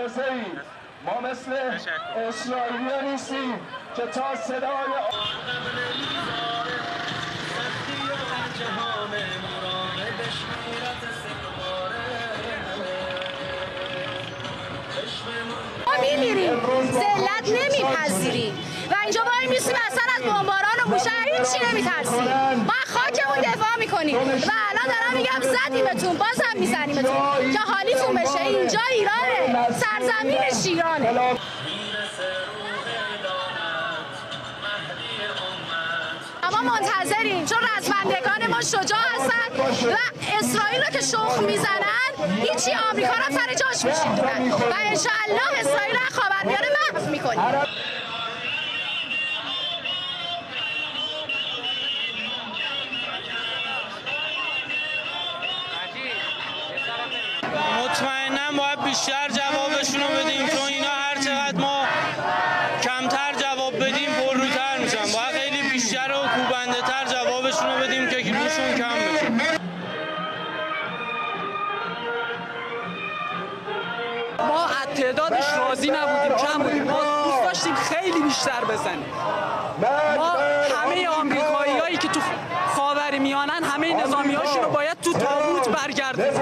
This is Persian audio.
مبارزه‌ای ما مثل اسرائیلی‌ها نیستیم که تا صدای ما میمیریم، ذلت نمیپذیریم و اینجا وای میسیم اصلا از بمباران و موشک هیچی نمیترسیم. ما خاکمون دفاع میکنیم و الان دارم میگم زدیمتون بازم میزنیمتون که حالیتون بشه. اینجا ایرانه، سرزمین شیرانه. ما منتظریم چون رزمندگان ما شجاع هستن و اسرائیل رو که شخ میزنن هیچی آمریکا رو سر جاش میشینن و انشاءالله اسرائیل رو خاورمیانه محو میکنیم. مطمئناً باید بیشتر جوابشون رو بدیم چون اینا هر چقدر ما کمتر جواب بدیم پرروتر میشن. باید خیلی بیشتر و کوبنده تر جوابشون رو بدیم که روشون کم بشه. ما از تعدادش راضی نبودیم، کم بودیم. ما دوست داشتیم خیلی بیشتر بزنیم. ما همه آمریکاییایی که تو خاورمیانه‌ان همه نظامی‌هاشون رو باید تو تابوت برگردونیم.